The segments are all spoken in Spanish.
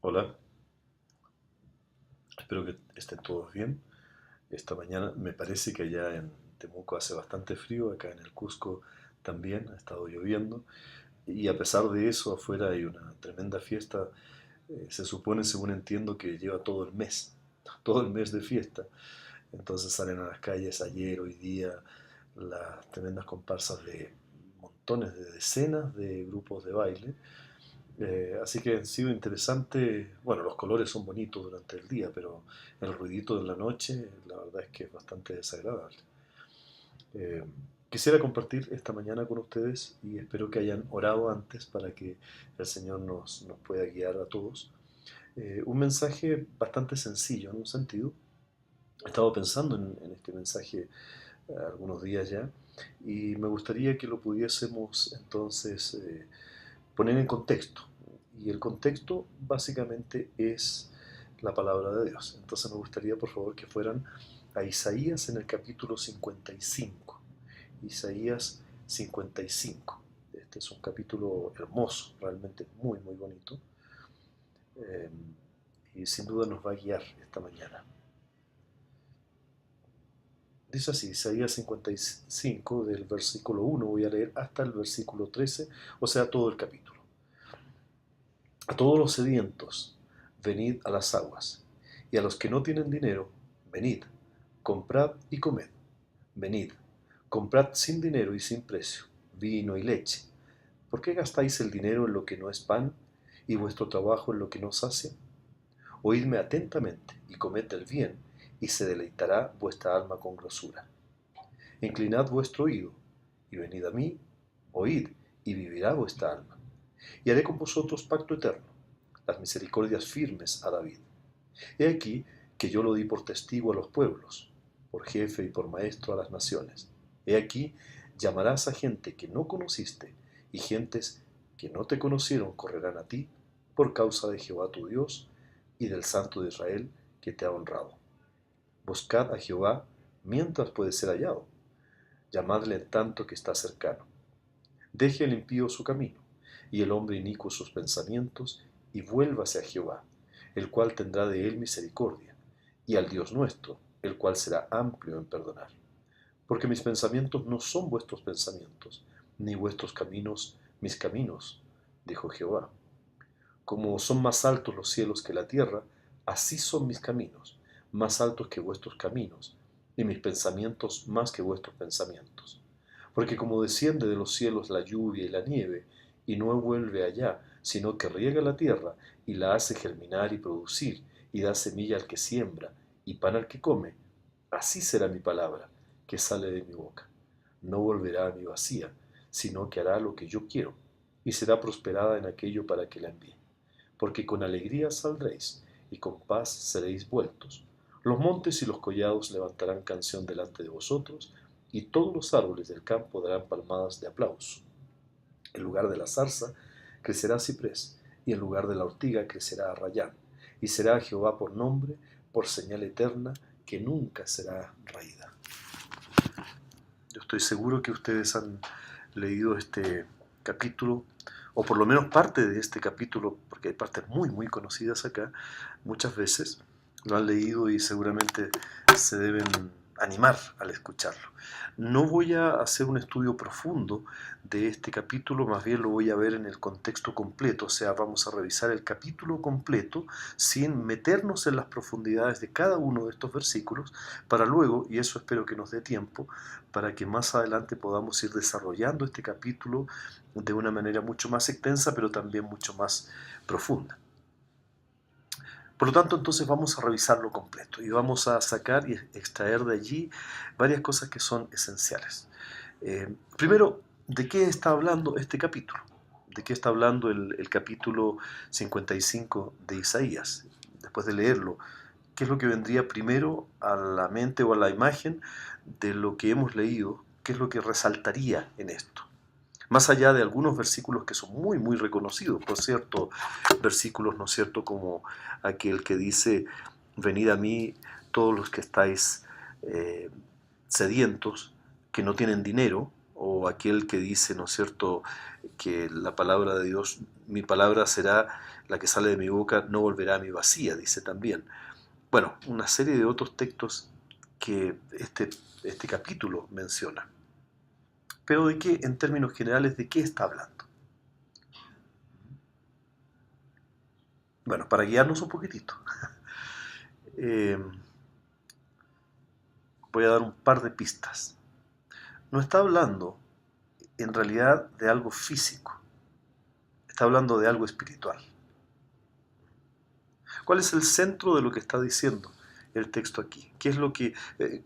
Hola, espero que estén todos bien. Esta mañana me parece que allá en Temuco hace bastante frío, acá en el Cusco también ha estado lloviendo y a pesar de eso afuera hay una tremenda fiesta. Se supone, según entiendo, que lleva todo el mes de fiesta. Entonces salen a las calles ayer, hoy día, las tremendas comparsas de montones de decenas de grupos de baile. Así que ha sido interesante. Bueno, los colores son bonitos durante el día, pero el ruidito de la noche, la verdad es que es bastante desagradable. Eh, Quisiera compartir esta mañana con ustedes y espero que hayan orado antes para que el Señor nos pueda guiar a todos. Un mensaje bastante sencillo en un sentido. He estado pensando en este mensaje algunos días ya y me gustaría que lo pudiésemos entonces poner en contexto. Y el contexto básicamente es la palabra de Dios. Entonces me gustaría por favor que fueran a Isaías en el capítulo 55. Isaías 55. Este es un capítulo hermoso, realmente muy, muy bonito. Eh, y sin duda nos va a guiar esta mañana. Dice así, Isaías 55 del versículo 1, voy a leer hasta el versículo 13, o sea, todo el capítulo. A todos los sedientos, venid a las aguas, y a los que no tienen dinero, venid, comprad y comed. Venid, comprad sin dinero y sin precio, vino y leche. ¿Por qué gastáis el dinero en lo que no es pan, y vuestro trabajo en lo que no sacia? Oídme atentamente y comed el bien, y se deleitará vuestra alma con grosura. Inclinad vuestro oído, y venid a mí, oíd, y vivirá vuestra alma. Y haré con vosotros pacto eterno, las misericordias firmes a David. He aquí que yo lo di por testigo a los pueblos, por jefe y por maestro a las naciones. He aquí llamarás a gente que no conociste, y gentes que no te conocieron correrán a ti por causa de Jehová tu Dios y del Santo de Israel que te ha honrado. Buscad a Jehová mientras puede ser hallado, llamadle en tanto que está cercano. Deje el impío su camino, y el hombre inicuo sus pensamientos, y vuélvase a Jehová, el cual tendrá de él misericordia, y al Dios nuestro, el cual será amplio en perdonar. Porque mis pensamientos no son vuestros pensamientos, ni vuestros caminos mis caminos, dijo Jehová. Como son más altos los cielos que la tierra, así son mis caminos, más altos que vuestros caminos, y mis pensamientos más que vuestros pensamientos. Porque como desciende de los cielos la lluvia y la nieve, y no vuelve allá, sino que riega la tierra, y la hace germinar y producir, y da semilla al que siembra, y pan al que come, así será mi palabra, que sale de mi boca. No volverá a mí vacía, sino que hará lo que yo quiero, y será prosperada en aquello para que la envíe. Porque con alegría saldréis, y con paz seréis vueltos. Los montes y los collados levantarán canción delante de vosotros, y todos los árboles del campo darán palmadas de aplauso. En lugar de la zarza crecerá ciprés, y en lugar de la ortiga crecerá arrayán, y será Jehová por nombre, por señal eterna, que nunca será raída. Yo estoy seguro que ustedes han leído este capítulo, o por lo menos parte de este capítulo, porque hay partes muy, muy conocidas acá, muchas veces lo han leído y seguramente se deben animar al escucharlo. No voy a hacer un estudio profundo de este capítulo, más bien lo voy a ver en el contexto completo, o sea, vamos a revisar el capítulo completo sin meternos en las profundidades de cada uno de estos versículos, para luego, y eso espero que nos dé tiempo, para que más adelante podamos ir desarrollando este capítulo de una manera mucho más extensa, pero también mucho más profunda. Por lo tanto, entonces vamos a revisarlo completo y vamos a sacar y extraer de allí varias cosas que son esenciales. Primero, ¿de qué está hablando este capítulo? ¿De qué está hablando el capítulo 55 de Isaías? Después de leerlo, ¿qué es lo que vendría primero a la mente o a la imagen de lo que hemos leído? ¿Qué es lo que resaltaría en esto? Más allá de algunos versículos que son muy, muy reconocidos, por cierto, versículos, ¿no es cierto?, como aquel que dice, venid a mí todos los que estáis sedientos, que no tienen dinero, o aquel que dice, ¿no es cierto?, que la palabra de Dios, mi palabra será la que sale de mi boca, no volverá a mi vacía, dice también. Bueno, una serie de otros textos que este capítulo menciona. Pero ¿de qué, en términos generales, de qué está hablando? Bueno, para guiarnos un poquitito, eh, voy a dar un par de pistas. No está hablando en realidad de algo físico, está hablando de algo espiritual. ¿Cuál es el centro de lo que está diciendo el texto aquí? ¿Qué es lo que,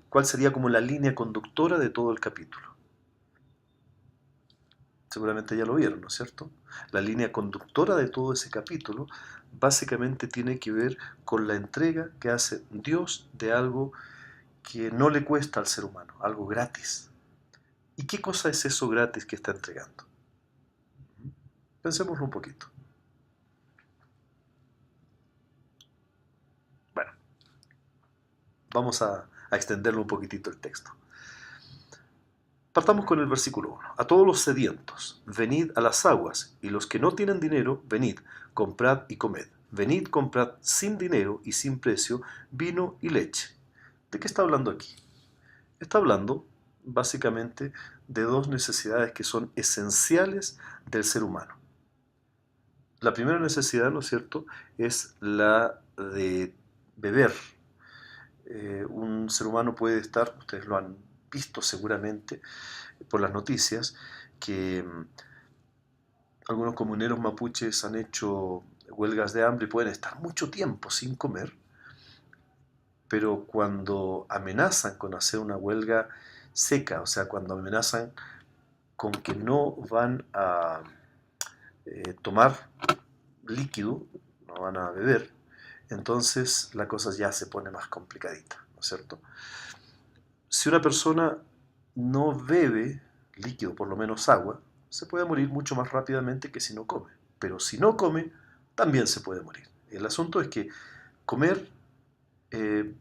cuál sería como la línea conductora de todo el capítulo? Seguramente ya lo vieron, ¿no es cierto? La línea conductora de todo ese capítulo básicamente tiene que ver con la entrega que hace Dios de algo que no le cuesta al ser humano, algo gratis. ¿Y qué cosa es eso gratis que está entregando? Pensémoslo un poquito. Bueno, vamos a extenderlo un poquitito el texto. Partamos con el versículo 1. A todos los sedientos, venid a las aguas, y los que no tienen dinero, venid, comprad y comed. Venid, comprad sin dinero y sin precio vino y leche. ¿De qué está hablando aquí? Está hablando básicamente de dos necesidades que son esenciales del ser humano. La primera necesidad, ¿no es cierto?, es la de beber. Un ser humano puede estar, ustedes lo han visto seguramente por las noticias, que algunos comuneros mapuches han hecho huelgas de hambre y pueden estar mucho tiempo sin comer, pero cuando amenazan con hacer una huelga seca, o sea, cuando amenazan con que no van a tomar líquido, no van a beber, entonces la cosa ya se pone más complicadita, ¿no es cierto? Si una persona no bebe líquido, por lo menos agua, se puede morir mucho más rápidamente que si no come. Pero si no come, también se puede morir. El asunto es que comer eh,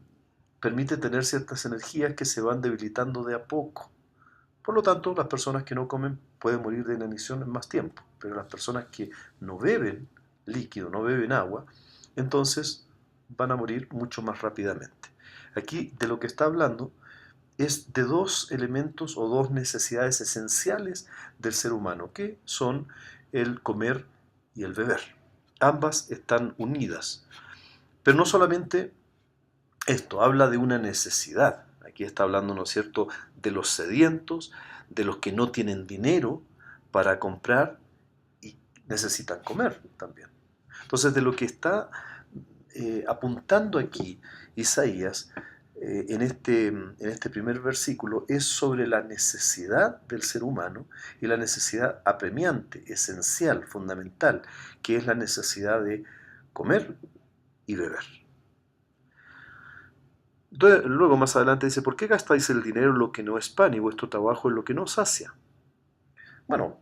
permite tener ciertas energías que se van debilitando de a poco. Por lo tanto, las personas que no comen pueden morir de inanición en más tiempo, pero las personas que no beben líquido, no beben agua, entonces van a morir mucho más rápidamente. Aquí de lo que está hablando es de dos elementos o dos necesidades esenciales del ser humano, que son el comer y el beber. Ambas están unidas. Pero no solamente esto, habla de una necesidad. Aquí está hablando, ¿no es cierto?, de los sedientos, de los que no tienen dinero para comprar y necesitan comer también. Entonces, de lo que está apuntando aquí Isaías en este primer versículo es sobre la necesidad del ser humano y la necesidad apremiante, esencial, fundamental, que es la necesidad de comer y beber. Entonces, luego más adelante dice, ¿por qué gastáis el dinero en lo que no es pan y vuestro trabajo en lo que no sacia? Bueno,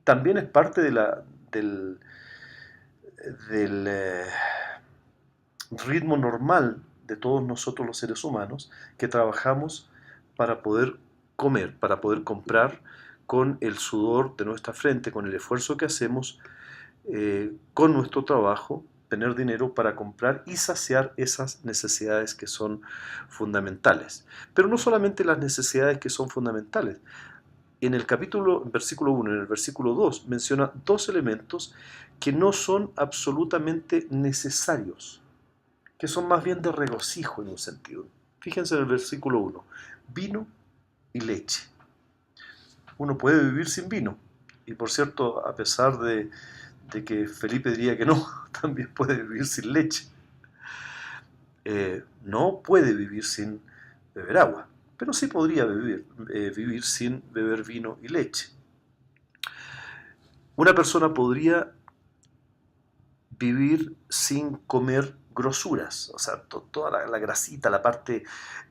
también es parte del ritmo normal de todos nosotros los seres humanos que trabajamos para poder comer, para poder comprar con el sudor de nuestra frente, con el esfuerzo que hacemos, con nuestro trabajo, tener dinero para comprar y saciar esas necesidades que son fundamentales. Pero no solamente las necesidades que son fundamentales. En el capítulo, versículo 1, en el versículo 2, menciona dos elementos que no son absolutamente necesarios, que son más bien de regocijo en un sentido. Fíjense en el versículo 1, vino y leche. Uno puede vivir sin vino, y por cierto, a pesar de que Felipe diría que no, también puede vivir sin leche. No puede vivir sin beber agua, pero sí podría vivir sin beber vino y leche. Una persona podría vivir sin comer grosuras, o sea, toda la grasita, la parte,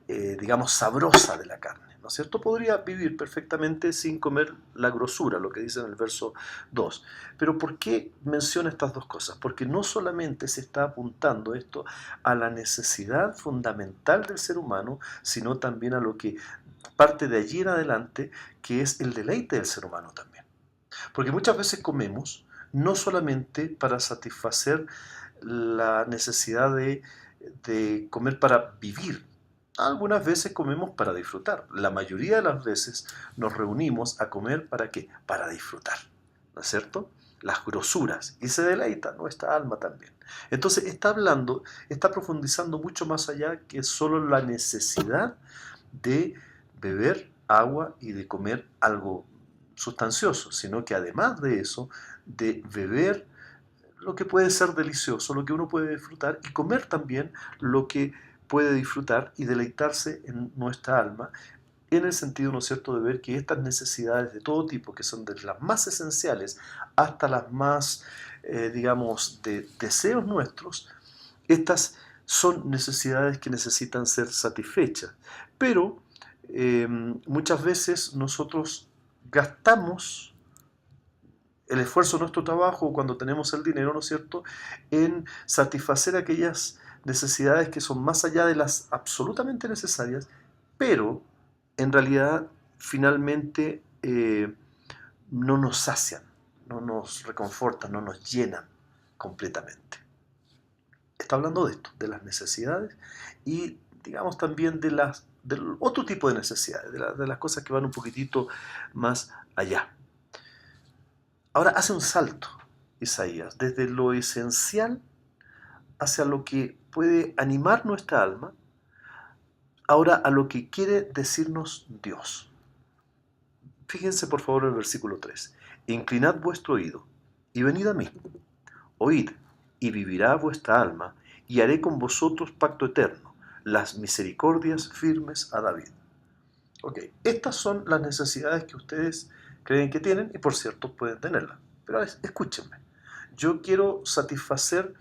digamos, sabrosa de la carne, ¿no es cierto? Podría vivir perfectamente sin comer la grosura, lo que dice en el verso 2. Pero ¿por qué menciona estas dos cosas? Porque no solamente se está apuntando esto a la necesidad fundamental del ser humano, sino también a lo que parte de allí en adelante, que es el deleite del ser humano también. Porque muchas veces comemos no solamente para satisfacer la necesidad de comer para vivir. Algunas veces comemos para disfrutar. La mayoría de las veces nos reunimos a comer ¿para qué? Para disfrutar, ¿no es cierto? Las grosuras. Y se deleita nuestra alma también. Entonces está hablando, está profundizando mucho más allá que solo la necesidad de beber agua y de comer algo sustancioso, sino que además de eso, de beber lo que puede ser delicioso, lo que uno puede disfrutar, y comer también lo que puede disfrutar y deleitarse en nuestra alma, en el sentido, ¿no es cierto?, de ver que estas necesidades de todo tipo, que son desde las más esenciales hasta las más, digamos, de deseos nuestros, estas son necesidades que necesitan ser satisfechas. Pero muchas veces nosotros gastamos el esfuerzo de nuestro trabajo, cuando tenemos el dinero, ¿no es cierto?, en satisfacer aquellas necesidades que son más allá de las absolutamente necesarias, pero en realidad finalmente no nos sacian, no nos reconfortan, no nos llenan completamente. Está hablando de esto, de las necesidades y digamos también del otro tipo de necesidades, de las cosas que van un poquitito más allá. Ahora hace un salto Isaías, desde lo esencial hacia lo que puede animar nuestra alma, ahora a lo que quiere decirnos Dios. Fíjense por favor en el versículo 3. Inclinad vuestro oído y venid a mí. Oíd y vivirá vuestra alma, y haré con vosotros pacto eterno, las misericordias firmes a David. Ok, estas son las necesidades que ustedes creen que tienen y por cierto pueden tenerlas. Pero escúchenme, yo quiero satisfacer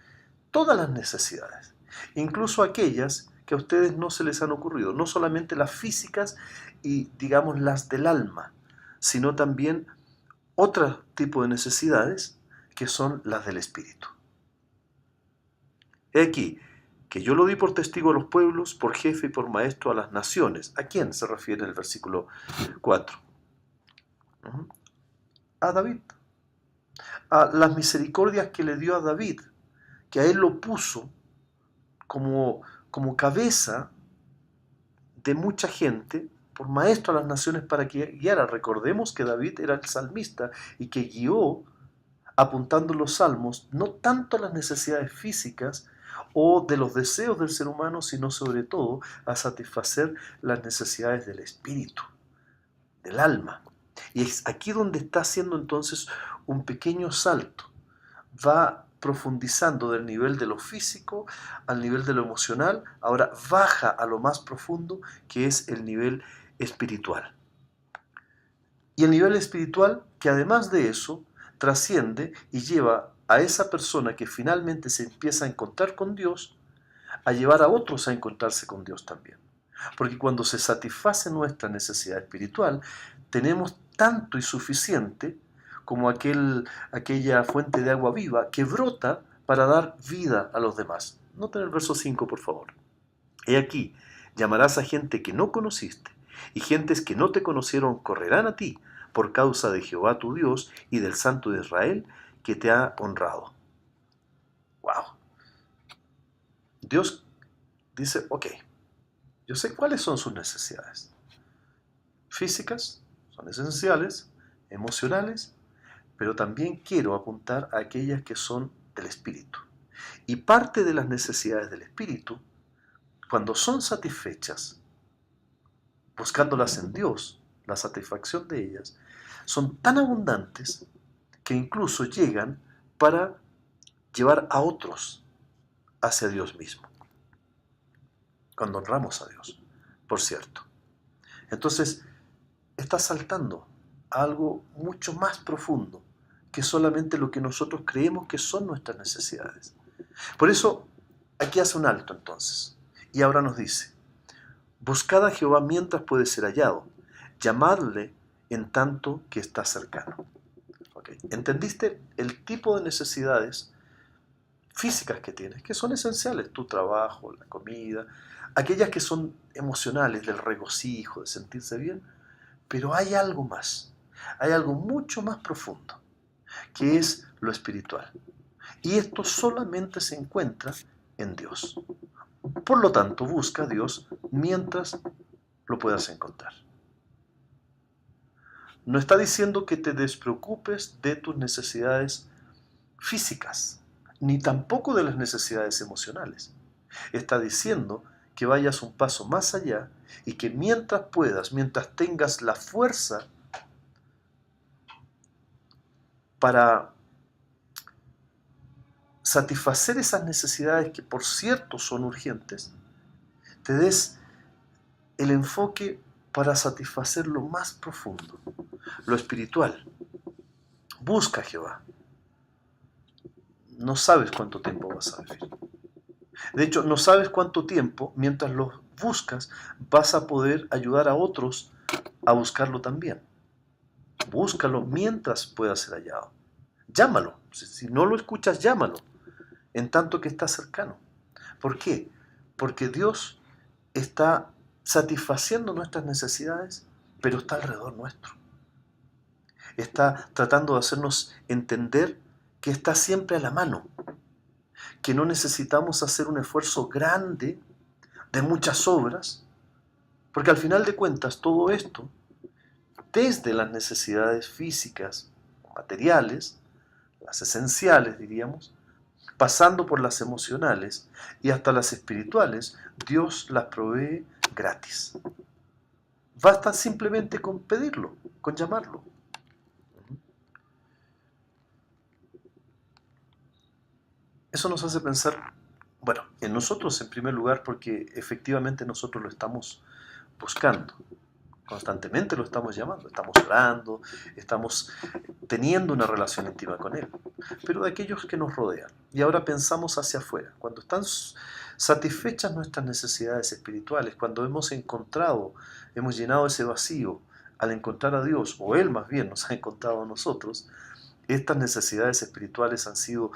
todas las necesidades, incluso aquellas que a ustedes no se les han ocurrido, no solamente las físicas y digamos las del alma, sino también otro tipo de necesidades que son las del espíritu. He aquí que yo lo di por testigo a los pueblos, por jefe y por maestro a las naciones. ¿A quién se refiere el versículo 4? A David. A las misericordias que le dio a David, que a él lo puso como cabeza de mucha gente, por maestro a las naciones para que guiara. Recordemos que David era el salmista y que guió apuntando los salmos no tanto a las necesidades físicas o de los deseos del ser humano, sino sobre todo a satisfacer las necesidades del espíritu, del alma. Y es aquí donde está haciendo entonces un pequeño salto. Va profundizando del nivel de lo físico al nivel de lo emocional, ahora baja a lo más profundo, que es el nivel espiritual. Y el nivel espiritual que además de eso trasciende y lleva a esa persona que finalmente se empieza a encontrar con Dios, a llevar a otros a encontrarse con Dios también. Porque cuando se satisface nuestra necesidad espiritual, tenemos tanto y suficiente como aquella fuente de agua viva que brota para dar vida a los demás. Noten el verso 5, por favor. He aquí, llamarás a gente que no conociste, y gentes que no te conocieron correrán a ti por causa de Jehová tu Dios y del Santo de Israel que te ha honrado. ¡Wow! Dios dice, ok, yo sé cuáles son sus necesidades. Físicas, son esenciales, emocionales, pero también quiero apuntar a aquellas que son del espíritu. Y parte de las necesidades del espíritu, cuando son satisfechas, buscándolas en Dios, la satisfacción de ellas, son tan abundantes que incluso llegan para llevar a otros hacia Dios mismo. Cuando honramos a Dios, por cierto. Entonces, está saltando a algo mucho más profundo que solamente lo que nosotros creemos que son nuestras necesidades. Por eso, aquí hace un alto entonces. Y ahora nos dice, buscad a Jehová mientras puede ser hallado, llamadle en tanto que está cercano. ¿Okay? ¿Entendiste el tipo de necesidades físicas que tienes, que son esenciales, tu trabajo, la comida, aquellas que son emocionales, del regocijo, de sentirse bien, pero hay algo más, hay algo mucho más profundo, que es lo espiritual. Y esto solamente se encuentra en Dios. Por lo tanto, busca a Dios mientras lo puedas encontrar. No está diciendo que te despreocupes de tus necesidades físicas, ni tampoco de las necesidades emocionales. Está diciendo que vayas un paso más allá y que mientras puedas, mientras tengas la fuerza para satisfacer esas necesidades que por cierto son urgentes, te des el enfoque para satisfacer lo más profundo, lo espiritual. Busca a Jehová. No sabes cuánto tiempo vas a vivir. De hecho, no sabes cuánto tiempo, mientras lo buscas, vas a poder ayudar a otros a buscarlo también. Búscalo mientras pueda ser hallado. Llámalo. Si no lo escuchas, llámalo, en tanto que está cercano. ¿Por qué? Porque Dios está satisfaciendo nuestras necesidades, pero está alrededor nuestro. Está tratando de hacernos entender que está siempre a la mano, que no necesitamos hacer un esfuerzo grande de muchas obras, porque al final de cuentas todo esto, desde las necesidades físicas, materiales, las esenciales diríamos, pasando por las emocionales y hasta las espirituales, Dios las provee gratis. Basta simplemente con pedirlo, con llamarlo. Eso nos hace pensar, bueno, en nosotros en primer lugar, porque efectivamente nosotros lo estamos buscando. Constantemente lo estamos llamando, estamos orando, estamos teniendo una relación íntima con Él, pero de aquellos que nos rodean. Y ahora pensamos hacia afuera. Cuando están satisfechas nuestras necesidades espirituales, cuando hemos encontrado, hemos llenado ese vacío al encontrar a Dios, o Él más bien nos ha encontrado a nosotros, estas necesidades espirituales han sido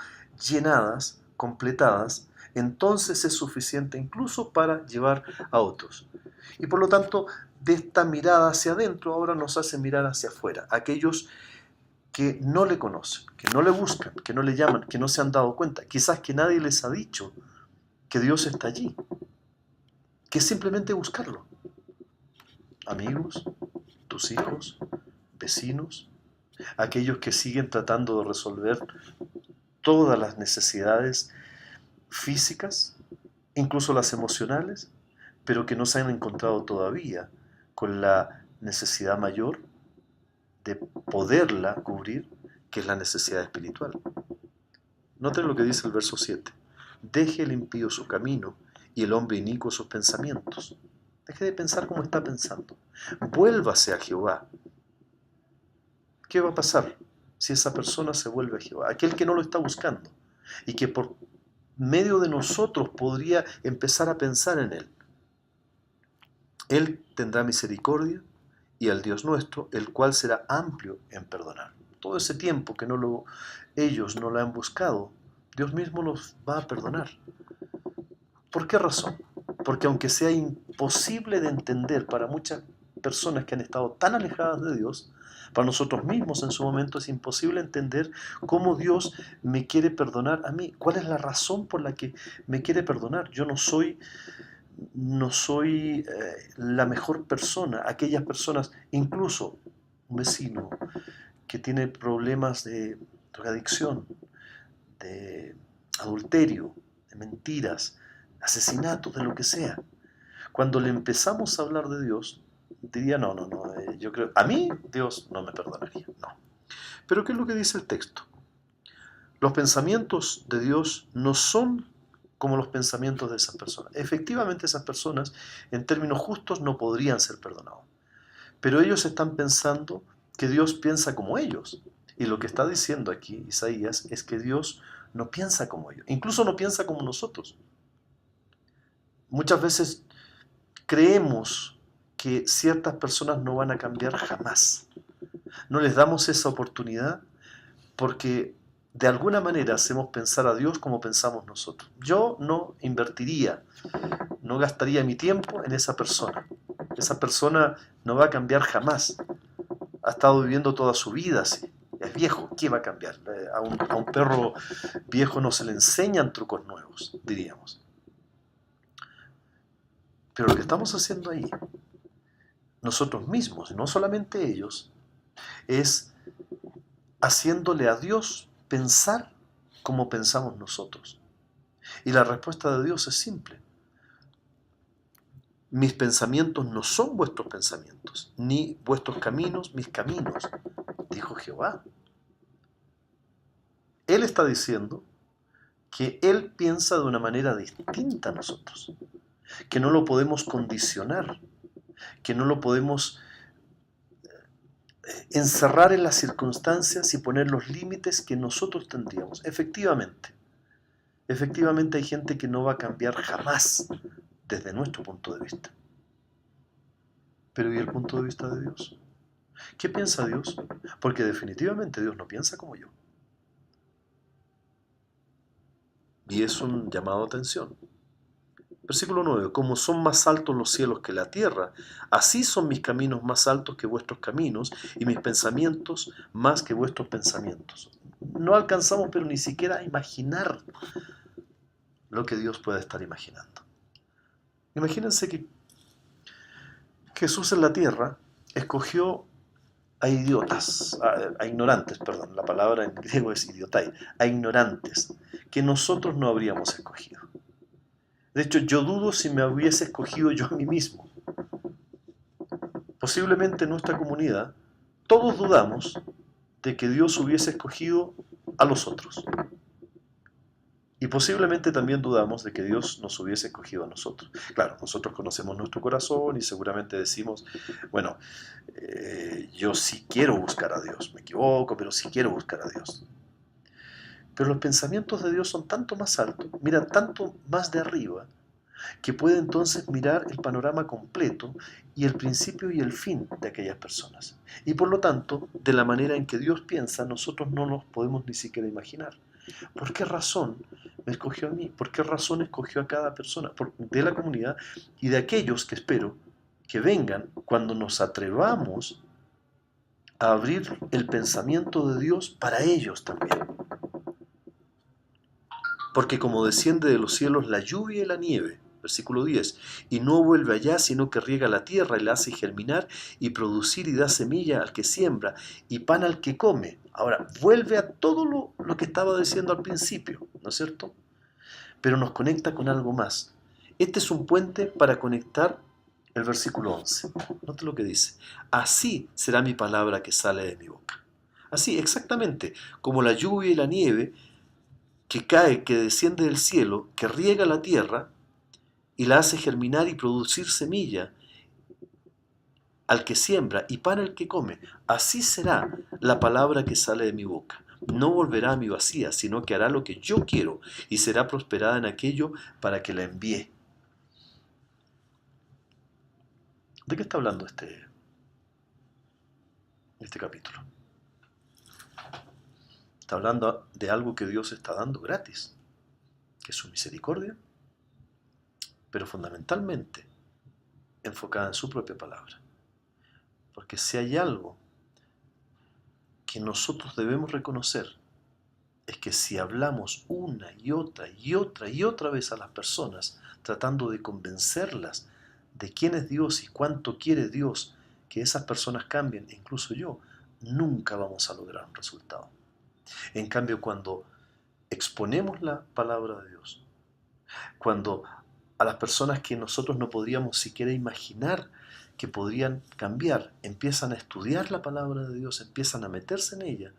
llenadas, completadas, entonces es suficiente incluso para llevar a otros. Y por lo tanto, de esta mirada hacia adentro ahora nos hace mirar hacia afuera, aquellos que no le conocen, que no le buscan, que no le llaman, que no se han dado cuenta, quizás que nadie les ha dicho que Dios está allí, que es simplemente buscarlo. Amigos, tus hijos, vecinos, aquellos que siguen tratando de resolver todas las necesidades físicas, incluso las emocionales, pero que no se han encontrado todavía con la necesidad mayor de poderla cubrir, que es la necesidad espiritual. Noten lo que dice el verso 7. Deje el impío su camino y el hombre inicuo sus pensamientos. Deje de pensar como está pensando. Vuélvase a Jehová. ¿Qué va a pasar si esa persona se vuelve a Jehová? Aquel que no lo está buscando y que por medio de nosotros podría empezar a pensar en Él. Él tendrá misericordia y al Dios nuestro, el cual será amplio en perdonar. Todo ese tiempo que ellos no la han buscado, Dios mismo los va a perdonar. ¿Por qué razón? Porque aunque sea imposible de entender para muchas personas que han estado tan alejadas de Dios, para nosotros mismos en su momento es imposible entender cómo Dios me quiere perdonar a mí. ¿Cuál es la razón por la que me quiere perdonar? Yo no soy la mejor persona. Aquellas personas, incluso un vecino que tiene problemas de drogadicción, de adulterio, de mentiras, asesinatos, de lo que sea. Cuando le empezamos a hablar de Dios, diría, no, yo creo, a mí Dios no me perdonaría, no. Pero ¿qué es lo que dice el texto? Los pensamientos de Dios no son como los pensamientos de esas personas. Efectivamente, esas personas, en términos justos, no podrían ser perdonados. Pero ellos están pensando que Dios piensa como ellos. Y lo que está diciendo aquí Isaías es que Dios no piensa como ellos. Incluso no piensa como nosotros. Muchas veces creemos que ciertas personas no van a cambiar jamás. No les damos esa oportunidad porque de alguna manera hacemos pensar a Dios como pensamos nosotros. Yo no invertiría, no gastaría mi tiempo en esa persona. Esa persona no va a cambiar jamás. Ha estado viviendo toda su vida así. Es viejo, ¿qué va a cambiar? A un perro viejo no se le enseñan trucos nuevos, diríamos. Pero lo que estamos haciendo ahí, nosotros mismos, y no solamente ellos, es haciéndole a Dios pensar como pensamos nosotros. Y la respuesta de Dios es simple. Mis pensamientos no son vuestros pensamientos, ni vuestros caminos mis caminos, dijo Jehová. Él está diciendo que Él piensa de una manera distinta a nosotros, que no lo podemos condicionar, que no lo podemos encerrar en las circunstancias y poner los límites que nosotros tendríamos. Efectivamente hay gente que no va a cambiar jamás desde nuestro punto de vista. Pero ¿y el punto de vista de Dios? ¿Qué piensa Dios? Porque definitivamente Dios no piensa como yo. Y es un llamado a atención. Versículo 9. Como son más altos los cielos que la tierra, así son mis caminos más altos que vuestros caminos y mis pensamientos más que vuestros pensamientos. No alcanzamos pero ni siquiera a imaginar lo que Dios puede estar imaginando. Imagínense que Jesús en la tierra escogió a idiotas, a ignorantes, perdón, la palabra en griego es idiotai, a ignorantes, que nosotros no habríamos escogido. De hecho, yo dudo si me hubiese escogido yo a mí mismo. Posiblemente en nuestra comunidad todos dudamos de que Dios hubiese escogido a los otros. Y posiblemente también dudamos de que Dios nos hubiese escogido a nosotros. Claro, nosotros conocemos nuestro corazón y seguramente decimos, bueno, yo sí quiero buscar a Dios, me equivoco, pero sí quiero buscar a Dios. Pero los pensamientos de Dios son tanto más altos, miran tanto más de arriba, que puede entonces mirar el panorama completo y el principio y el fin de aquellas personas. Y por lo tanto, de la manera en que Dios piensa, nosotros no nos podemos ni siquiera imaginar. ¿Por qué razón me escogió a mí? ¿Por qué razón escogió a cada persona de la comunidad y de aquellos que espero que vengan cuando nos atrevamos a abrir el pensamiento de Dios para ellos también? Porque como desciende de los cielos la lluvia y la nieve, versículo 10, y no vuelve allá, sino que riega la tierra y la hace germinar y producir y da semilla al que siembra y pan al que come. Ahora, vuelve a todo lo que estaba diciendo al principio, ¿no es cierto? Pero nos conecta con algo más. Este es un puente para conectar el versículo 11. Note lo que dice. Así será mi palabra que sale de mi boca. Así, exactamente, como la lluvia y la nieve que cae, que desciende del cielo, que riega la tierra y la hace germinar y producir semilla al que siembra y pan al que come. Así será la palabra que sale de mi boca. No volverá a mi vacía, sino que hará lo que yo quiero y será prosperada en aquello para que la envíe. ¿De qué está hablando este capítulo? Está hablando de algo que Dios está dando gratis, que es su misericordia, pero fundamentalmente enfocada en su propia palabra. Porque si hay algo que nosotros debemos reconocer, es que si hablamos una y otra y otra y otra vez a las personas, tratando de convencerlas de quién es Dios y cuánto quiere Dios que esas personas cambien, e incluso yo, nunca vamos a lograr un resultado. En cambio, cuando exponemos la palabra de Dios, cuando a las personas que nosotros no podríamos siquiera imaginar que podrían cambiar, empiezan a estudiar la palabra de Dios, empiezan a meterse en ella,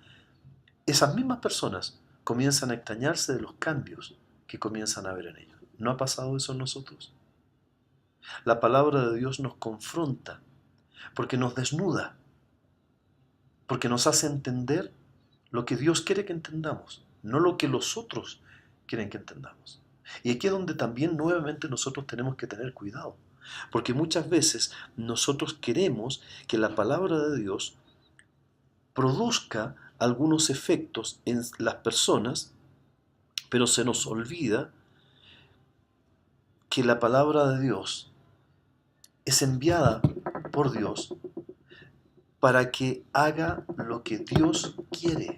esas mismas personas comienzan a extrañarse de los cambios que comienzan a ver en ellos. ¿No ha pasado eso en nosotros? La palabra de Dios nos confronta, porque nos desnuda, porque nos hace entender lo que Dios quiere que entendamos, no lo que los otros quieren que entendamos. Y aquí es donde también nuevamente nosotros tenemos que tener cuidado, porque muchas veces nosotros queremos que la palabra de Dios produzca algunos efectos en las personas, pero se nos olvida que la palabra de Dios es enviada por Dios para que haga lo que Dios quiere,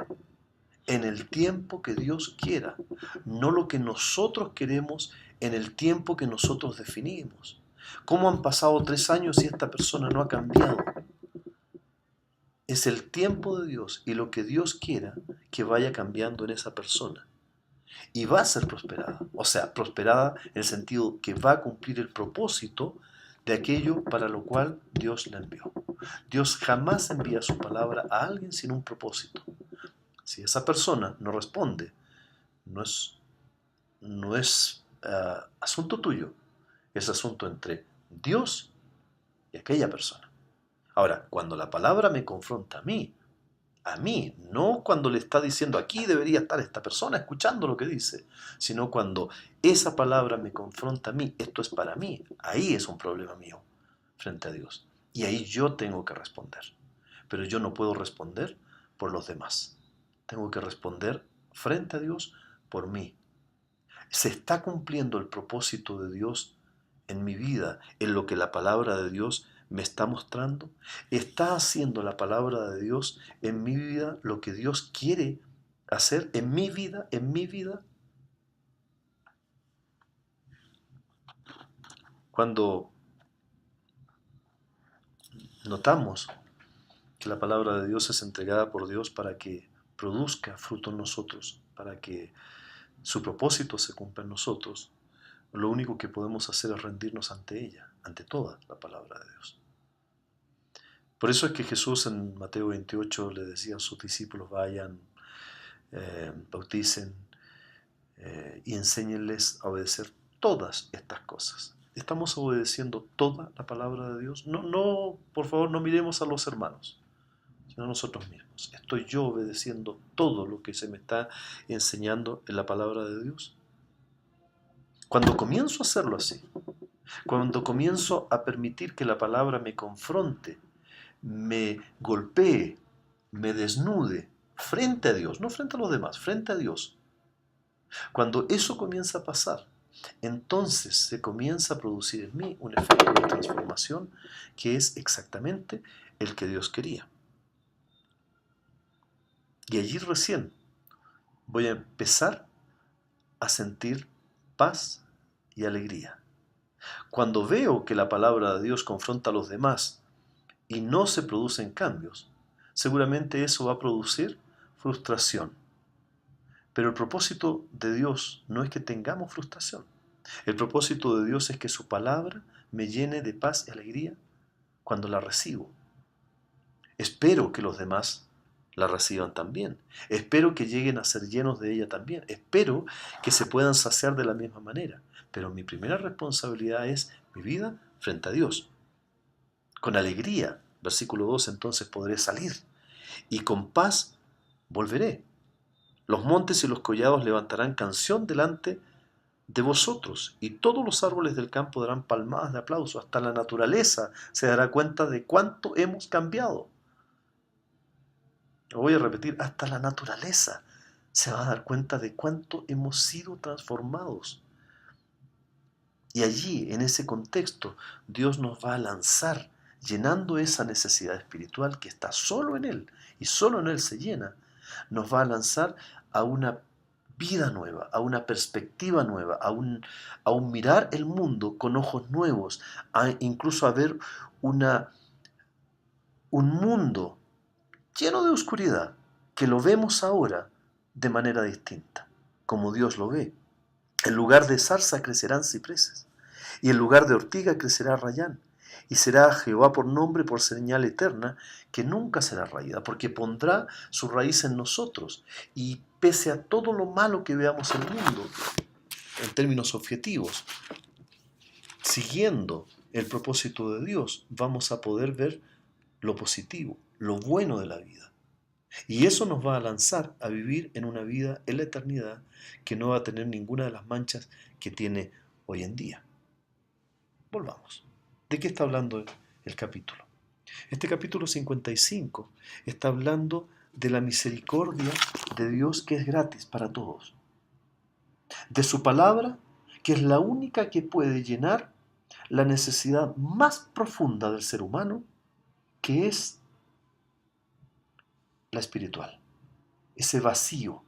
en el tiempo que Dios quiera, no lo que nosotros queremos en el tiempo que nosotros definimos. ¿Cómo han pasado 3 años y esta persona no ha cambiado? Es el tiempo de Dios y lo que Dios quiera que vaya cambiando en esa persona. Y va a ser prosperada. O sea, prosperada en el sentido que va a cumplir el propósito de aquello para lo cual Dios la envió. Dios jamás envía su palabra a alguien sin un propósito. Si esa persona no responde, no es asunto tuyo, es asunto entre Dios y aquella persona. Ahora, cuando la palabra me confronta a mí, no cuando le está diciendo aquí debería estar esta persona escuchando lo que dice, sino cuando esa palabra me confronta a mí, esto es para mí, ahí es un problema mío frente a Dios. Y ahí yo tengo que responder. Pero yo no puedo responder por los demás. Tengo que responder frente a Dios por mí. ¿Se está cumpliendo el propósito de Dios en mi vida, en lo que la palabra de Dios me está mostrando? ¿Está haciendo la palabra de Dios en mi vida lo que Dios quiere hacer en mi vida, en mi vida? Cuando notamos que la palabra de Dios es entregada por Dios para que produzca fruto en nosotros, para que su propósito se cumpla en nosotros, lo único que podemos hacer es rendirnos ante ella, ante toda la palabra de Dios. Por eso es que Jesús en Mateo 28 le decía a sus discípulos, vayan, bauticen y enséñenles a obedecer todas estas cosas. ¿Estamos obedeciendo toda la palabra de Dios? No, no, por favor, no miremos a los hermanos, sino a nosotros mismos. ¿Estoy yo obedeciendo todo lo que se me está enseñando en la palabra de Dios? Cuando comienzo a hacerlo así, cuando comienzo a permitir que la palabra me confronte, me golpee, me desnude frente a Dios, no frente a los demás, frente a Dios. Cuando eso comienza a pasar, entonces se comienza a producir en mí un efecto de transformación que es exactamente el que Dios quería. Y allí recién voy a empezar a sentir paz y alegría. Cuando veo que la palabra de Dios confronta a los demás y no se producen cambios, seguramente eso va a producir frustración. Pero el propósito de Dios no es que tengamos frustración. El propósito de Dios es que su palabra me llene de paz y alegría cuando la recibo. Espero que los demás la reciban también. Espero que lleguen a ser llenos de ella también. Espero que se puedan saciar de la misma manera. Pero mi primera responsabilidad es mi vida frente a Dios. Con alegría, versículo 2, entonces podré salir y con paz volveré. Los montes y los collados levantarán canción delante de vosotros, y todos los árboles del campo darán palmadas de aplauso. Hasta la naturaleza se dará cuenta de cuánto hemos cambiado. Lo voy a repetir, hasta la naturaleza se va a dar cuenta de cuánto hemos sido transformados. Y allí, en ese contexto, Dios nos va a lanzar, llenando esa necesidad espiritual que está solo en Él, y solo en Él se llena, nos va a lanzar a una vida nueva, a una perspectiva nueva, a un mirar el mundo con ojos nuevos, incluso a ver un mundo lleno de oscuridad, que lo vemos ahora de manera distinta, como Dios lo ve. En lugar de zarza crecerán cipreses, y en lugar de ortiga crecerá rayán, y será Jehová por nombre, por señal eterna, que nunca será raída, porque pondrá su raíz en nosotros, y pese a todo lo malo que veamos en el mundo, en términos objetivos, siguiendo el propósito de Dios, vamos a poder ver lo positivo, lo bueno de la vida. Y eso nos va a lanzar a vivir en una vida en la eternidad que no va a tener ninguna de las manchas que tiene hoy en día. Volvamos. ¿De qué está hablando el capítulo? Este capítulo 55 está hablando de la misericordia de Dios que es gratis para todos, de su palabra que es la única que puede llenar la necesidad más profunda del ser humano, que es la espiritual, ese vacío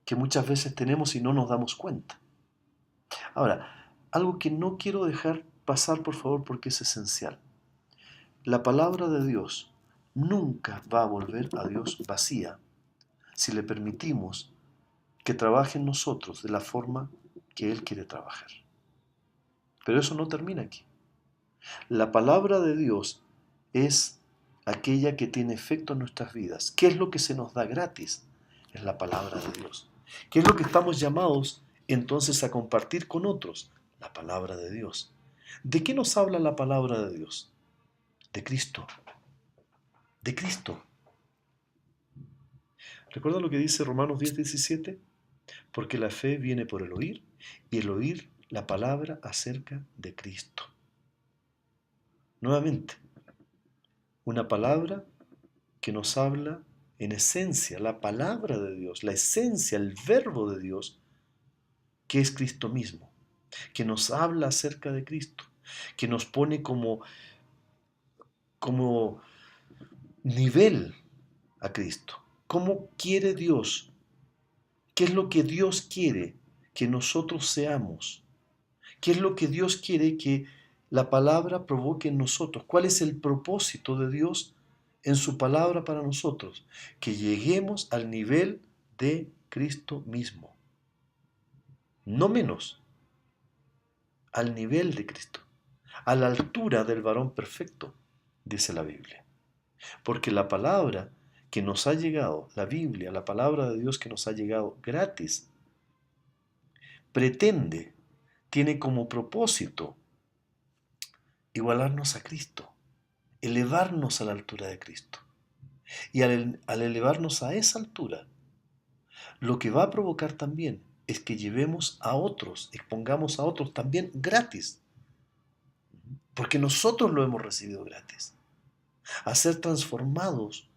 que muchas veces tenemos y no nos damos cuenta. Ahora, algo que no quiero dejar pasar, por favor, porque es esencial. La palabra de Dios nunca va a volver a Dios vacía si le permitimos que trabaje en nosotros de la forma que Él quiere trabajar. Pero eso no termina aquí. La palabra de Dios es aquella que tiene efecto en nuestras vidas. ¿Qué es lo que se nos da gratis? Es la palabra de Dios. ¿Qué es lo que estamos llamados entonces a compartir con otros? La palabra de Dios. ¿De qué nos habla la palabra de Dios? De Cristo. De Cristo. ¿Recuerda lo que dice Romanos 10:17? Porque la fe viene por el oír y el oír la palabra acerca de Cristo. Nuevamente, una palabra que nos habla en esencia, la palabra de Dios, la esencia, el verbo de Dios, que es Cristo mismo, que nos habla acerca de Cristo, que nos pone como nivel a Cristo. ¿Cómo quiere Dios? ¿Qué es lo que Dios quiere que nosotros seamos? ¿Qué es lo que Dios quiere que la palabra provoque en nosotros? ¿Cuál es el propósito de Dios en su palabra para nosotros? Que lleguemos al nivel de Cristo mismo. No menos, al nivel de Cristo, a la altura del varón perfecto, dice la Biblia. Porque la palabra que nos ha llegado, la Biblia, la palabra de Dios que nos ha llegado gratis, pretende, tiene como propósito igualarnos a Cristo, elevarnos a la altura de Cristo. Y al elevarnos a esa altura, lo que va a provocar también es que llevemos a otros, expongamos a otros también gratis, porque nosotros lo hemos recibido gratis, a ser transformados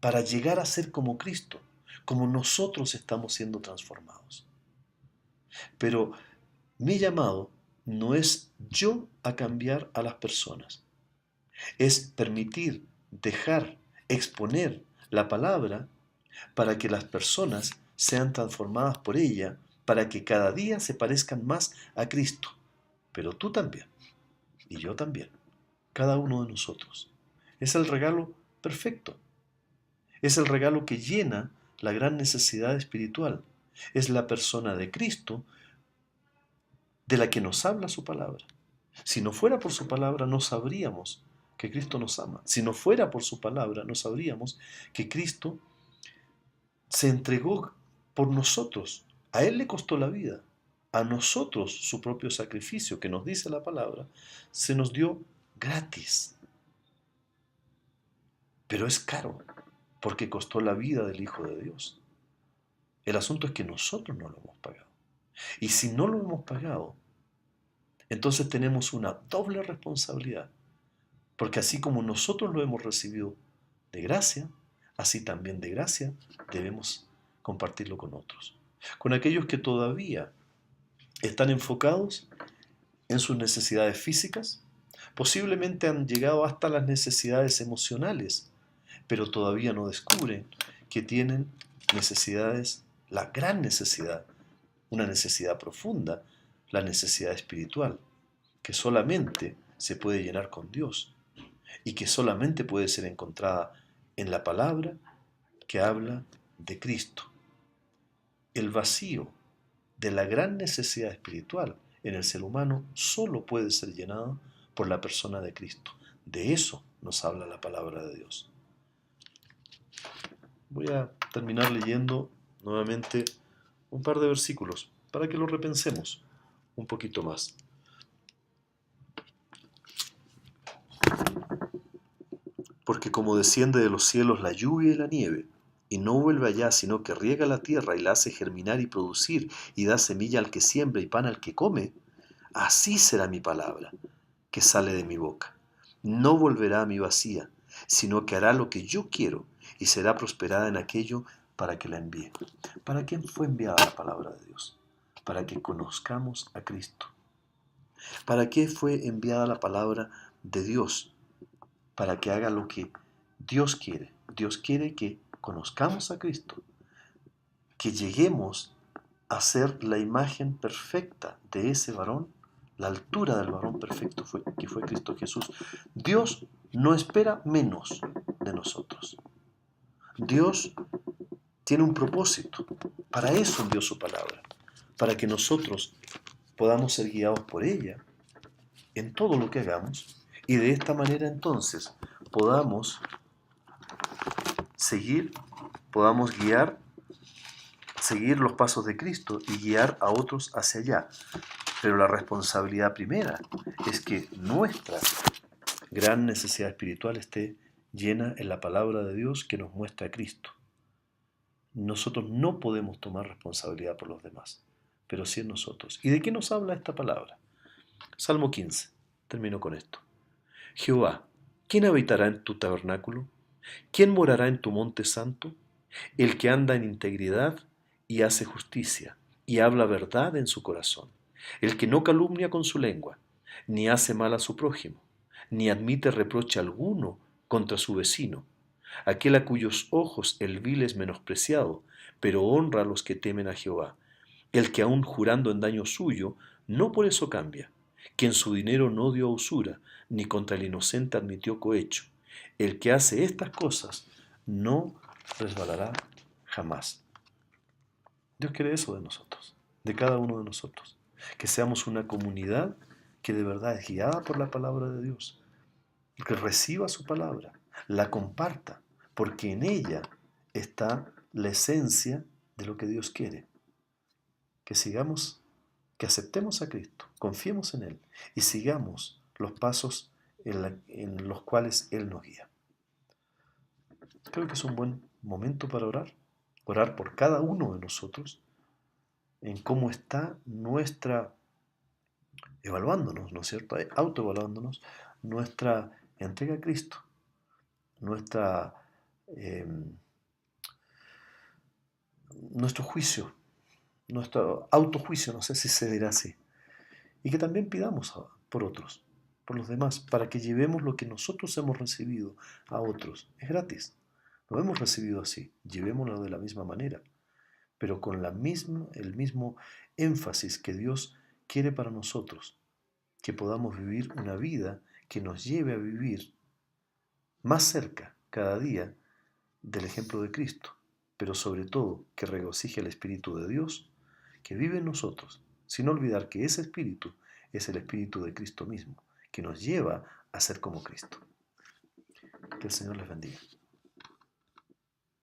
para llegar a ser como Cristo, como nosotros estamos siendo transformados. Pero mi llamado no es yo a cambiar a las personas, es permitir, dejar, exponer la palabra para que las personas sean transformadas por ella, para que cada día se parezcan más a Cristo. Pero tú también, y yo también, cada uno de nosotros. Es el regalo perfecto. Es el regalo que llena la gran necesidad espiritual. Es la persona de Cristo de la que nos habla su palabra. Si no fuera por su palabra, no sabríamos que Cristo nos ama. Si no fuera por su palabra, no sabríamos que Cristo se entregó por nosotros. A Él le costó la vida. A nosotros su propio sacrificio, que nos dice la palabra, se nos dio gratis. Pero es caro, porque costó la vida del Hijo de Dios. El asunto es que nosotros no lo hemos pagado. Y si no lo hemos pagado, entonces tenemos una doble responsabilidad. Porque así como nosotros lo hemos recibido de gracia, así también de gracia debemos compartirlo con otros. Con aquellos que todavía están enfocados en sus necesidades físicas, posiblemente han llegado hasta las necesidades emocionales, pero todavía no descubren que tienen necesidades, la gran necesidad, una necesidad profunda, la necesidad espiritual, que solamente se puede llenar con Dios y que solamente puede ser encontrada en la palabra que habla de Cristo. El vacío de la gran necesidad espiritual en el ser humano solo puede ser llenado por la persona de Cristo. De eso nos habla la palabra de Dios. Voy a terminar leyendo nuevamente un par de versículos para que lo repensemos un poquito más. Porque como desciende de los cielos la lluvia y la nieve, y no vuelve allá, sino que riega la tierra y la hace germinar y producir, y da semilla al que siembra y pan al que come, así será mi palabra, que sale de mi boca. No volverá a mí vacía, sino que hará lo que yo quiero y será prosperada en aquello para que la envíe. ¿Para quién fue enviada la palabra de Dios? Para que conozcamos a Cristo. ¿Para qué fue enviada la palabra de Dios? Para que haga lo que Dios quiere. Dios quiere que conozcamos a Cristo, que lleguemos a ser la imagen perfecta de ese varón, la altura del varón perfecto que fue Cristo Jesús. Dios no espera menos de nosotros. Dios tiene un propósito. Para eso envió su palabra, para que nosotros podamos ser guiados por ella en todo lo que hagamos y de esta manera entonces podamos podamos seguir los pasos de Cristo y guiar a otros hacia allá. Pero la responsabilidad primera es que nuestra gran necesidad espiritual esté llena en la palabra de Dios que nos muestra a Cristo. Nosotros no podemos tomar responsabilidad por los demás, pero sí en nosotros. ¿Y de qué nos habla esta palabra? Salmo 15. Termino con esto. Jehová, ¿quién habitará en tu tabernáculo? ¿Quién morará en tu monte santo? El que anda en integridad y hace justicia, y habla verdad en su corazón. El que no calumnia con su lengua, ni hace mal a su prójimo, ni admite reproche alguno contra su vecino. Aquel a cuyos ojos el vil es menospreciado, pero honra a los que temen a Jehová. El que aun jurando en daño suyo, no por eso cambia. Que en su dinero no dio usura, ni contra el inocente admitió cohecho. El que hace estas cosas no resbalará jamás. Dios quiere eso de nosotros, de cada uno de nosotros. Que seamos una comunidad que de verdad es guiada por la palabra de Dios, que reciba su palabra, la comparta, porque en ella está la esencia de lo que Dios quiere. Que sigamos, que aceptemos a Cristo, confiemos en Él y sigamos los pasos en los cuales Él nos guía. Creo que es un buen momento para orar por cada uno de nosotros, en cómo está evaluándonos, ¿no es cierto? Autoevaluándonos nuestra entrega a Cristo, nuestra, eh, nuestro juicio, nuestro autojuicio, no sé si se dirá así. Y que también pidamos por otros, por los demás, para que llevemos lo que nosotros hemos recibido a otros. Es gratis. Lo hemos recibido así, llevémoslo de la misma manera, pero con el mismo énfasis que Dios quiere para nosotros, que podamos vivir una vida que nos lleve a vivir más cerca cada día del ejemplo de Cristo, pero sobre todo que regocije el Espíritu de Dios que vive en nosotros, sin olvidar que ese Espíritu es el Espíritu de Cristo mismo, que nos lleva a ser como Cristo. Que el Señor les bendiga.